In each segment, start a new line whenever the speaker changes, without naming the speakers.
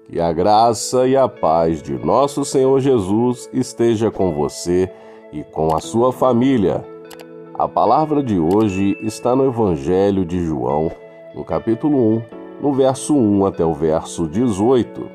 Que a graça e a paz de nosso Senhor Jesus esteja com você e com a sua família. A palavra de hoje está no Evangelho de João, no capítulo 1, no verso 1 até o verso 18.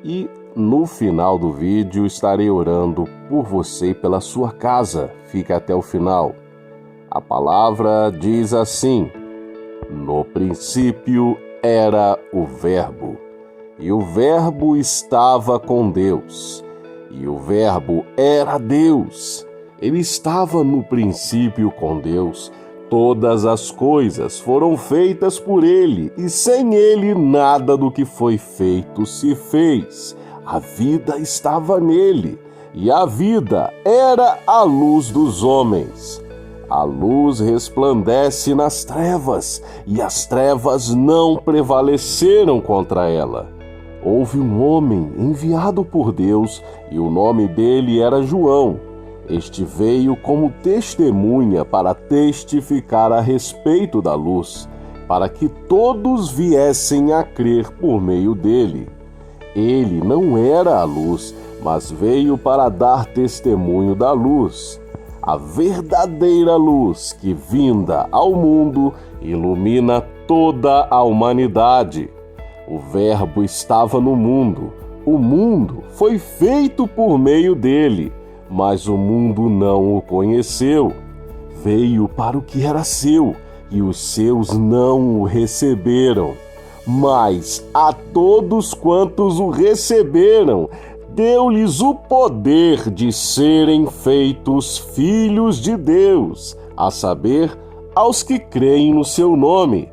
E no final do vídeo estarei orando por você e pela sua casa. Fica até o final. A palavra diz assim: no princípio era o Verbo, e o Verbo estava com Deus, e o Verbo era Deus. Ele estava no princípio com Deus. Todas as coisas foram feitas por ele, e sem ele nada do que foi feito se fez. A vida estava nele, e a vida era a luz dos homens. A luz resplandece nas trevas, e as trevas não prevaleceram contra ela. Houve um homem enviado por Deus, e o nome dele era João. Este veio como testemunha para testificar a respeito da luz, para que todos viessem a crer por meio dele. Ele não era a luz, mas veio para dar testemunho da luz. A verdadeira luz que, vinda ao mundo, ilumina toda a humanidade. O Verbo estava no mundo. O mundo foi feito por meio dele, mas o mundo não o conheceu. Veio para o que era seu, e os seus não o receberam. Mas a todos quantos o receberam, deu-lhes o poder de serem feitos filhos de Deus, a saber, aos que creem no seu nome,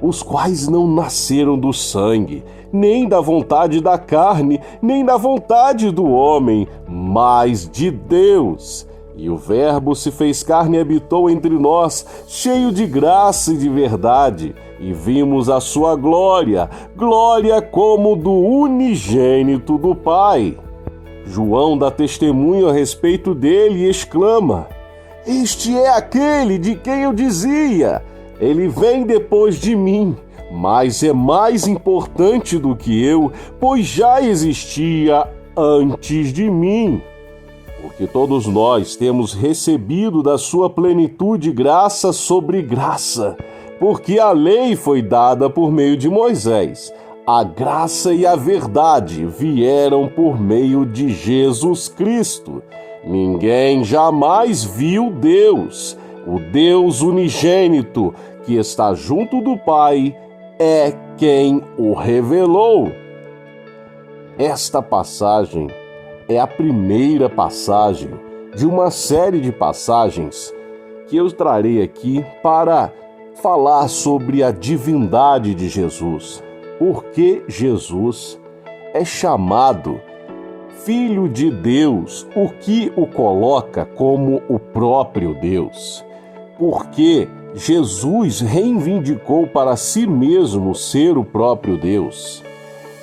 os quais não nasceram do sangue, nem da vontade da carne, nem da vontade do homem, mas de Deus. E o Verbo se fez carne e habitou entre nós, cheio de graça e de verdade, e vimos a sua glória, glória como do unigênito do Pai. João dá testemunho a respeito dele e exclama: este é aquele de quem eu dizia, ele vem depois de mim, mas é mais importante do que eu, pois já existia antes de mim. Porque todos nós temos recebido da sua plenitude graça sobre graça, porque a lei foi dada por meio de Moisés. A graça e a verdade vieram por meio de Jesus Cristo. Ninguém jamais viu Deus. O Deus unigênito, que está junto do Pai, é quem o revelou. Esta passagem é a primeira passagem de uma série de passagens que eu trarei aqui para falar sobre a divindade de Jesus. Porque Jesus é chamado Filho de Deus, o que o coloca como o próprio Deus. Porque Jesus reivindicou para si mesmo ser o próprio Deus.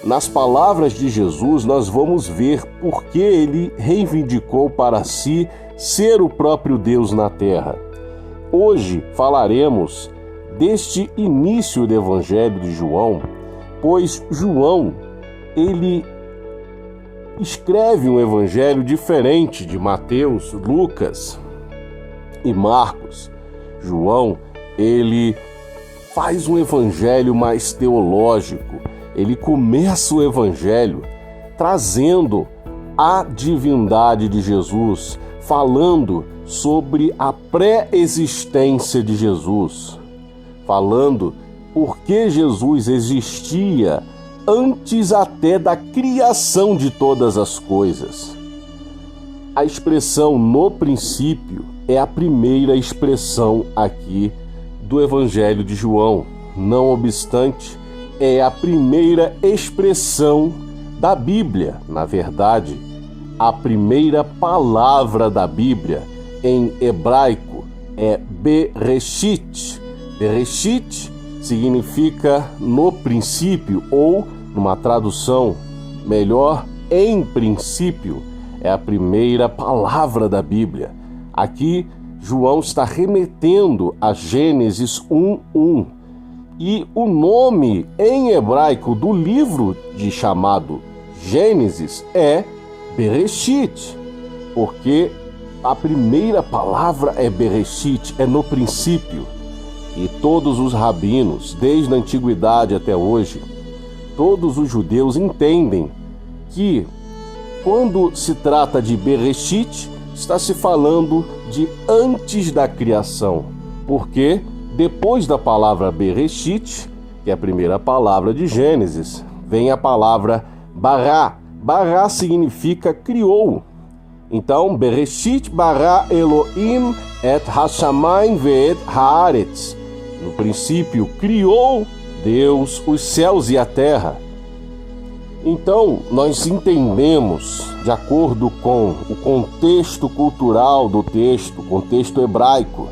Nas palavras de Jesus, nós vamos ver por que ele reivindicou para si ser o próprio Deus na terra. Hoje falaremos deste início do Evangelho de João, pois João, ele escreve um evangelho diferente de Mateus, Lucas e Marcos. João, ele faz um evangelho mais teológico. Ele começa o evangelho trazendo a divindade de Jesus, falando sobre a pré-existência de Jesus, falando por que Jesus existia antes até da criação de todas as coisas. A expressão no princípio é a primeira expressão aqui do Evangelho de João. Não obstante, é a primeira expressão da Bíblia. Na verdade, a primeira palavra da Bíblia em hebraico é Bereshit. Bereshit significa no princípio, ou, numa tradução melhor, em princípio. É a primeira palavra da Bíblia. Aqui, João está remetendo a Gênesis 1:1, E o nome em hebraico do livro chamado Gênesis é Bereshit, porque a primeira palavra é Bereshit, é no princípio. E todos os rabinos, desde a antiguidade até hoje, todos os judeus entendem que quando se trata de Bereshit, está se falando de antes da criação, porque depois da palavra Bereshit, que é a primeira palavra de Gênesis, vem a palavra Bará. Bará significa criou. Então, Bereshit bara Elohim et hashamayim ve'et haaretz. No princípio, criou Deus os céus e a terra. Então, nós entendemos, de acordo com o contexto cultural do texto, contexto hebraico,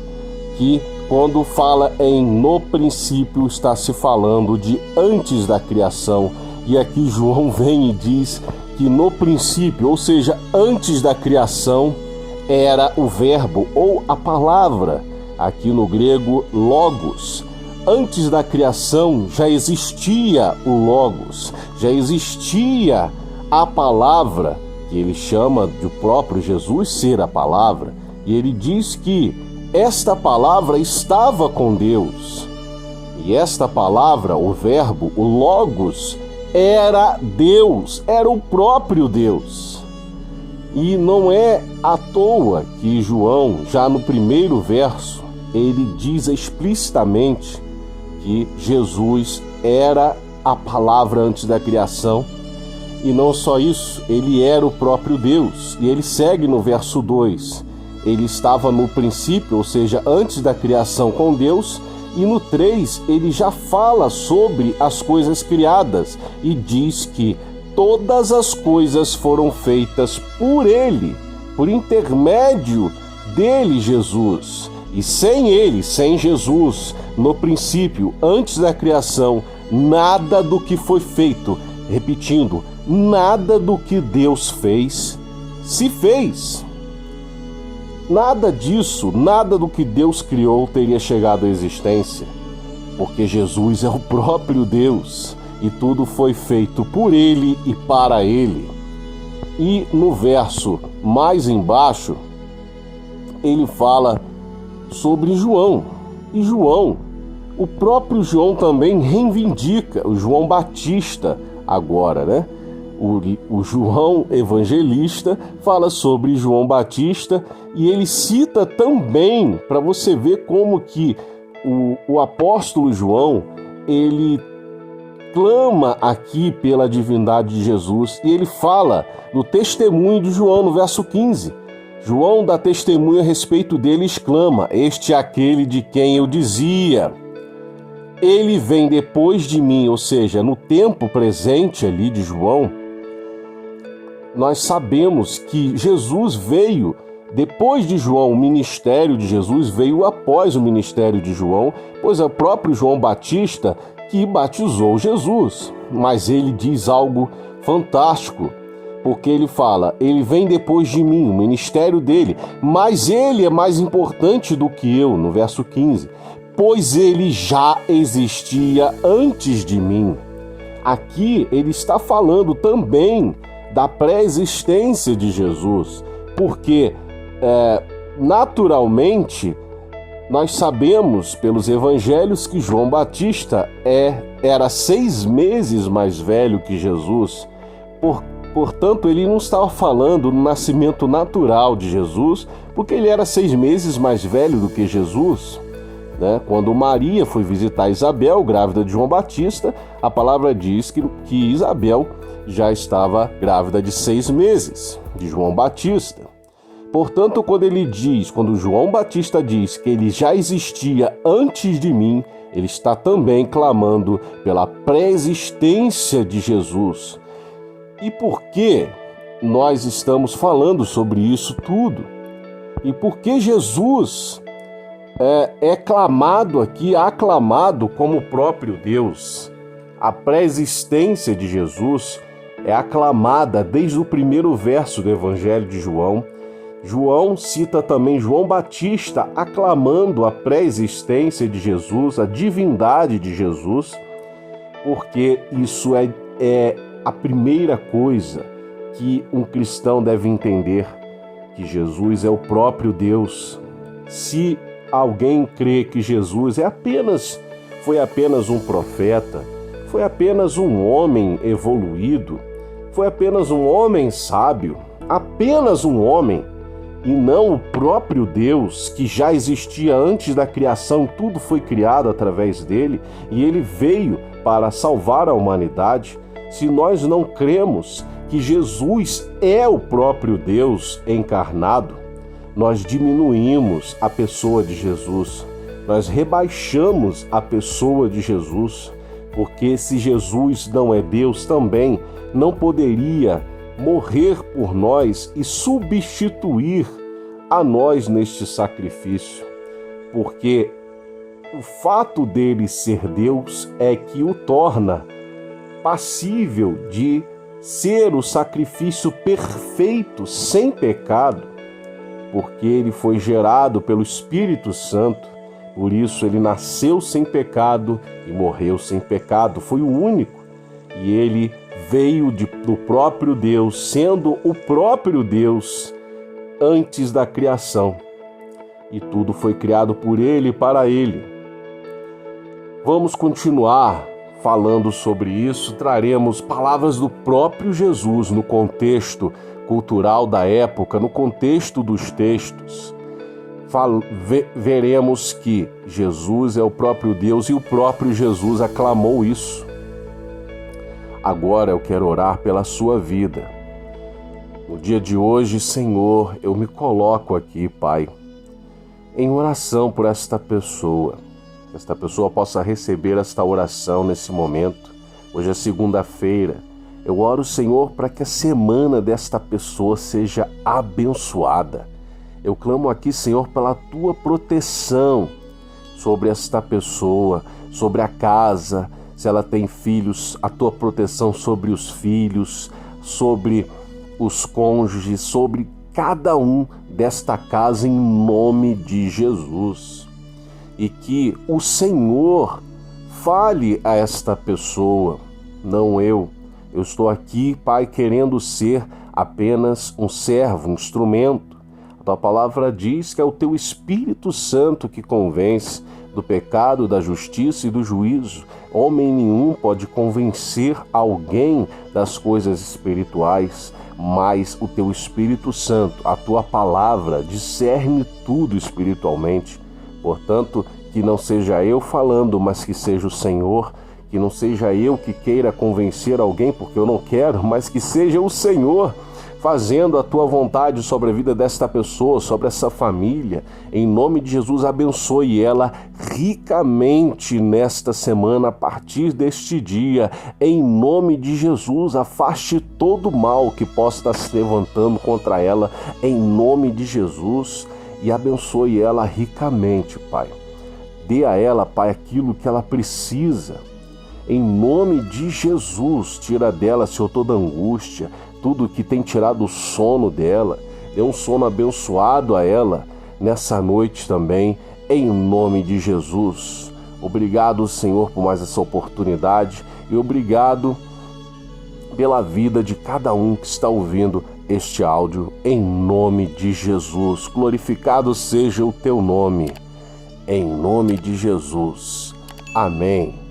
que quando fala em no princípio, está se falando de antes da criação. E aqui João vem e diz que no princípio, ou seja, antes da criação, era o verbo ou a palavra, aqui no grego logos. Antes da criação já existia o logos, já existia a palavra, que ele chama de o próprio Jesus ser a palavra, e ele diz que esta palavra estava com Deus. E esta palavra, o verbo, o logos, era Deus, era o próprio Deus. E não é à toa que João, já no primeiro verso, ele diz explicitamente que Jesus era a palavra antes da criação. E não só isso, ele era o próprio Deus. E ele segue no verso 2. Ele estava no princípio, ou seja, antes da criação com Deus. E no 3, ele já fala sobre as coisas criadas e diz que todas as coisas foram feitas por ele, por intermédio dele, Jesus. E sem ele, sem Jesus, no princípio, antes da criação, nada do que foi feito, repetindo, nada do que Deus fez, se fez. Nada disso, nada do que Deus criou teria chegado à existência, porque Jesus é o próprio Deus e tudo foi feito por ele e para ele. E no verso mais embaixo, ele fala sobre João. E João, o próprio João também reivindica, o João Batista agora, né? O João Evangelista fala sobre João Batista e ele cita também, para você ver como que o apóstolo João, ele clama aqui pela divindade de Jesus e ele fala no testemunho de João, no verso 15. João dá testemunho a respeito dele e exclama: "Este é aquele de quem eu dizia, ele vem depois de mim", ou seja, no tempo presente ali de João, nós sabemos que Jesus veio depois de João, o ministério de Jesus veio após o ministério de João, pois é o próprio João Batista que batizou Jesus. Mas ele diz algo fantástico, porque ele fala: ele vem depois de mim, o ministério dele, mas ele é mais importante do que eu, no verso 15, pois ele já existia antes de mim. Aqui ele está falando também da pré-existência de Jesus, porque naturalmente nós sabemos pelos evangelhos que João Batista era 6 meses mais velho que Jesus. Portanto, ele não estava falando no nascimento natural de Jesus, porque ele era 6 meses mais velho do que Jesus, né? Quando Maria foi visitar Isabel, grávida de João Batista, a palavra diz que Isabel já estava grávida de 6 meses de João Batista. Portanto, quando João Batista diz que ele já existia antes de mim, ele está também clamando pela pré-existência de Jesus. E por que nós estamos falando sobre isso tudo? E por que Jesus é clamado aqui, aclamado como o próprio Deus? A pré-existência de Jesus é aclamada desde o primeiro verso do Evangelho de João. João cita também João Batista aclamando a pré-existência de Jesus, a divindade de Jesus, porque isso é a primeira coisa que um cristão deve entender, que Jesus é o próprio Deus. Se alguém crê que Jesus foi apenas um profeta, foi apenas um homem evoluído, foi apenas um homem sábio, apenas um homem, e não o próprio Deus que já existia antes da criação, tudo foi criado através dele e ele veio para salvar a humanidade. Se nós não cremos que Jesus é o próprio Deus encarnado, nós diminuímos a pessoa de Jesus, nós rebaixamos a pessoa de Jesus, porque se Jesus não é Deus também, não poderia morrer por nós e substituir a nós neste sacrifício, porque o fato dele ser Deus é que o torna passível de ser o sacrifício perfeito, sem pecado, porque ele foi gerado pelo Espírito Santo, por isso ele nasceu sem pecado e morreu sem pecado, foi o único, e ele veio do próprio Deus, sendo o próprio Deus antes da criação, e tudo foi criado por ele e para ele. Vamos continuar falando sobre isso, traremos palavras do próprio Jesus no contexto cultural da época, no contexto dos textos. Veremos que Jesus é o próprio Deus e o próprio Jesus aclamou isso. Agora eu quero orar pela sua vida. No dia de hoje, Senhor, eu me coloco aqui, Pai, em oração por esta pessoa. Que esta pessoa possa receber esta oração nesse momento. Hoje é segunda-feira. Eu oro, Senhor, para que a semana desta pessoa seja abençoada. Eu clamo aqui, Senhor, pela Tua proteção sobre esta pessoa, sobre a casa. Se ela tem filhos, a Tua proteção sobre os filhos, sobre os cônjuges, sobre cada um desta casa, em nome de Jesus. E que o Senhor fale a esta pessoa, não eu. Eu estou aqui, Pai, querendo ser apenas um servo, um instrumento. A Tua palavra diz que é o Teu Espírito Santo que convence do pecado, da justiça e do juízo. Homem nenhum pode convencer alguém das coisas espirituais, mas o Teu Espírito Santo, a Tua palavra, discerne tudo espiritualmente. Portanto, que não seja eu falando, mas que seja o Senhor, que não seja eu que queira convencer alguém, porque eu não quero, mas que seja o Senhor fazendo a Tua vontade sobre a vida desta pessoa, sobre essa família. Em nome de Jesus, abençoe ela ricamente nesta semana, a partir deste dia. Em nome de Jesus, afaste todo o mal que possa estar se levantando contra ela, em nome de Jesus, e abençoe ela ricamente, Pai. Dê a ela, Pai, aquilo que ela precisa. Em nome de Jesus, tira dela, Senhor, toda angústia, tudo que tem tirado o sono dela. Dê um sono abençoado a ela nessa noite também, em nome de Jesus. Obrigado, Senhor, por mais essa oportunidade e obrigado pela vida de cada um que está ouvindo este áudio, em nome de Jesus. Glorificado seja o Teu nome, em nome de Jesus. Amém.